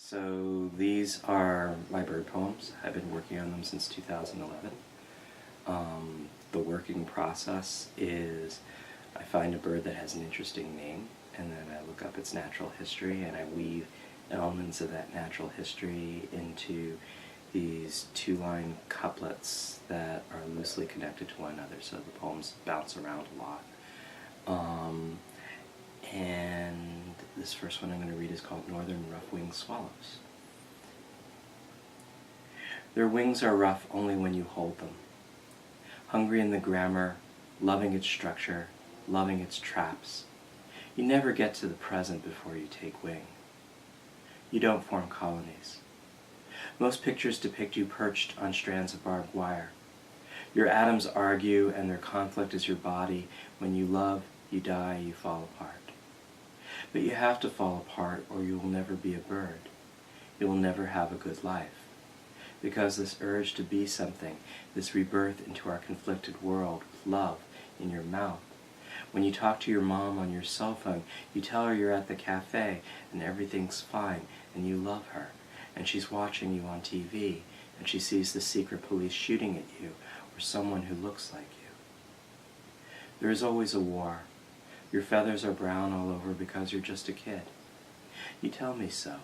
So these are my bird poems. I've been working on them since 2011. The working process is I find a bird that has an interesting name, and then I look up its natural history, and I weave elements of that natural history into these two-line couplets that are loosely connected to one another, so the poems bounce around a lot. And this first one I'm going to read is called Northern Rough-Winged Swallows. Their wings are rough only when you hold them. Hungry in the grammar, loving its structure, loving its traps. You never get to the present before you take wing. You don't form colonies. Most pictures depict you perched on strands of barbed wire. Your atoms argue, and their conflict is your body. When you love, you die, you fall apart. But you have to fall apart, or you will never be a bird. You will never have a good life. Because this urge to be something, this rebirth into our conflicted world with love in your mouth. When you talk to your mom on your cell phone, you tell her you're at the cafe and everything's fine and you love her. And she's watching you on TV and she sees the secret police shooting at you or someone who looks like you. There is always a war. Your feathers are brown all over because you're just a kid. You tell me so,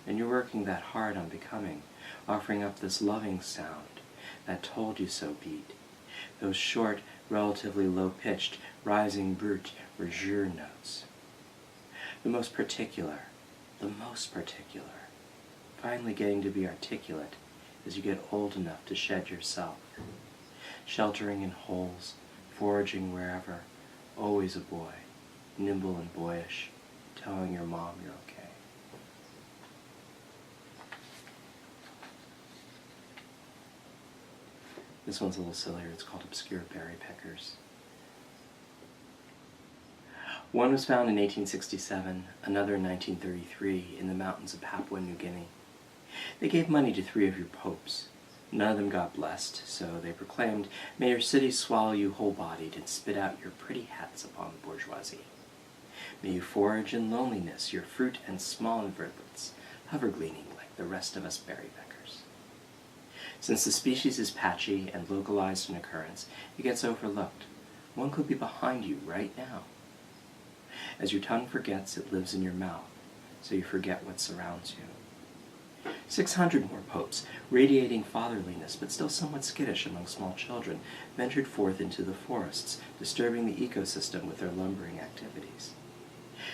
and you're working that hard on becoming, offering up this loving sound, that told you so beat, those short, relatively low-pitched, rising brute or jour notes. The most particular, finally getting to be articulate as you get old enough to shed yourself. Sheltering in holes, foraging wherever, always a boy, nimble and boyish, telling your mom you're okay. This one's a little sillier. It's called Obscure Berry Peckers. One was found in 1867, another in 1933, in the mountains of Papua New Guinea. They gave money to 3 of your popes. None of them got blessed, so they proclaimed, "May your cities swallow you whole-bodied and spit out your pretty hats upon the bourgeoisie. May you forage in loneliness your fruit and small invertebrates, hover-gleaning like the rest of us berry peckers." Since the species is patchy and localized in occurrence, it gets overlooked. One could be behind you right now. As your tongue forgets, it lives in your mouth, so you forget what surrounds you. 600 more popes, radiating fatherliness but still somewhat skittish among small children, ventured forth into the forests, disturbing the ecosystem with their lumbering activities.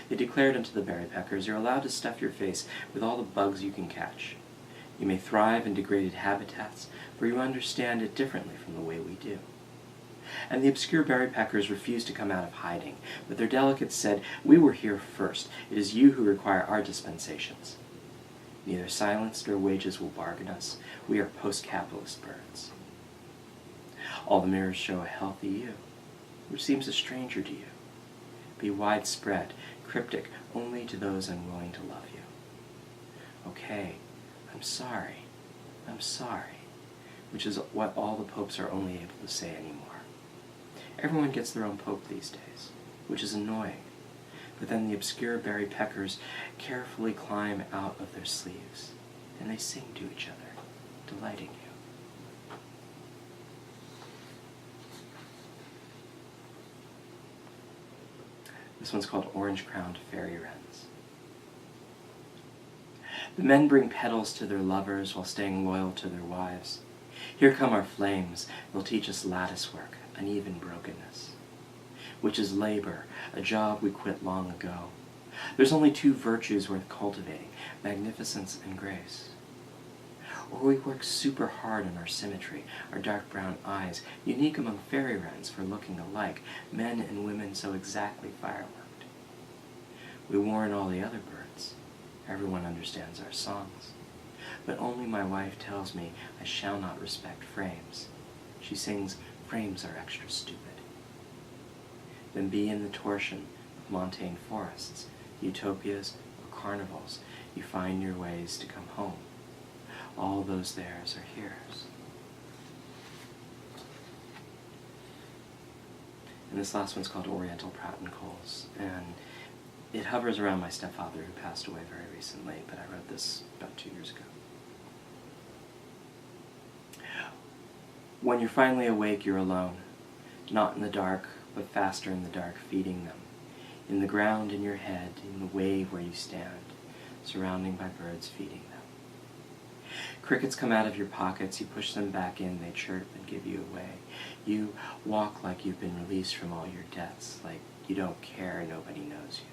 They declared unto the berry peckers, "You're allowed to stuff your face with all the bugs you can catch. You may thrive in degraded habitats, for you understand it differently from the way we do." And the obscure berry peckers refused to come out of hiding, but their delegates said, "We were here first. It is you who require our dispensations. Neither silence nor wages will bargain us. We are post-capitalist birds." All the mirrors show a healthy you, which seems a stranger to you. Be widespread, cryptic only to those unwilling to love you. Okay, I'm sorry, which is what all the popes are only able to say anymore. Everyone gets their own pope these days, which is annoying. But then the obscure berry peckers carefully climb out of their sleeves, and they sing to each other, delighting you. This one's called Orange-Crowned Fairy Wrens. The men bring petals to their lovers while staying loyal to their wives. Here come our flames. They'll teach us lattice work, uneven brokenness, which is labor, a job we quit long ago. There's only 2 virtues worth cultivating, magnificence and grace. Or we work super hard on our symmetry, our dark brown eyes, unique among fairy wrens for looking alike, men and women so exactly fireworked. We warn all the other birds. Everyone understands our songs. But only my wife tells me I shall not respect frames. She sings, "Frames are extra stupid." Then be in the torsion of montane forests, utopias or carnivals, you find your ways to come home. All those theirs are here's. And this last one's called Oriental Pratt and Coles, and It hovers around my stepfather, who passed away very recently, but I wrote this about 2 years ago. When you're finally awake, you're alone, not in the dark, but faster in the dark, feeding them. In the ground, in your head, in the wave where you stand, surrounding by birds feeding them. Crickets come out of your pockets, you push them back in, they chirp and give you away. You walk like you've been released from all your debts, like you don't care, nobody knows you.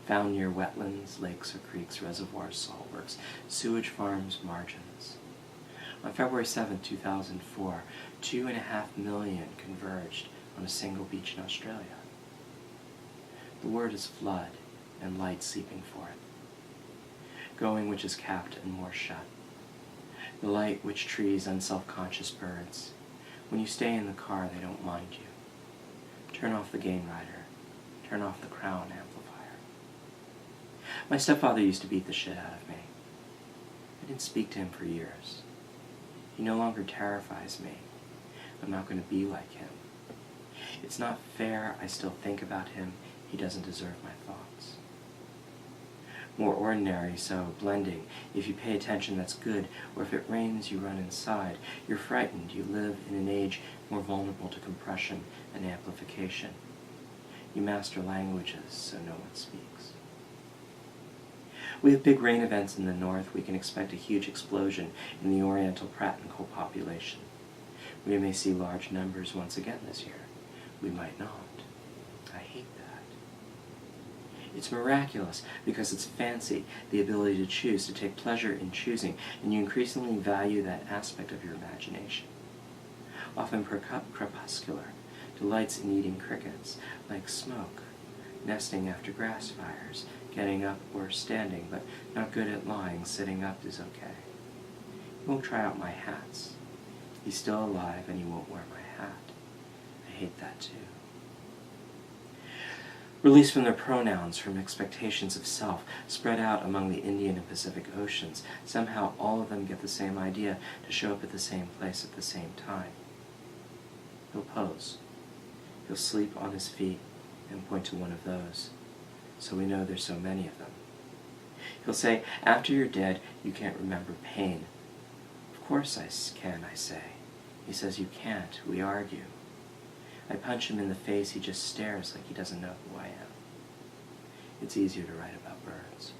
Found near wetlands, lakes or creeks, reservoirs, saltworks, sewage farms, margins. On February 7, 2004, 2.5 million converged on a single beach in Australia. The word is flood, and light seeping forth. Going which is capped and more shut. The light which trees unself-conscious birds. When you stay in the car, they don't mind you. Turn off the gain rider. Turn off the crown amplifier. My stepfather used to beat the shit out of me. I didn't speak to him for years. He no longer terrifies me. I'm not going to be like him. It's not fair I still think about him. He doesn't deserve my thoughts. More ordinary, so blending. If you pay attention, that's good. Or if it rains, you run inside. You're frightened. You live in an age more vulnerable to compression and amplification. You master languages, so no one speaks. We have big rain events in the north. We can expect a huge explosion in the Oriental Pratnickle population. We may see large numbers once again this year. We might not. I hate that. It's miraculous because it's fancy, the ability to choose, to take pleasure in choosing, and you increasingly value that aspect of your imagination. Often crepuscular, delights in eating crickets, like smoke, nesting after grass fires, getting up or standing, but not good at lying. Sitting up is okay. You won't try out my hats. He's still alive and you won't wear my hat. I hate that too. Released from their pronouns, from expectations of self, spread out among the Indian and Pacific Oceans, somehow all of them get the same idea, to show up at the same place at the same time. He'll pose. He'll sleep on his feet and point to one of those, so we know there's so many of them. He'll say, after you're dead, you can't remember pain. Of course I can, I say. He says, you can't. We argue. I punch him in the face. He just stares like he doesn't know who I am. It's easier to write about birds.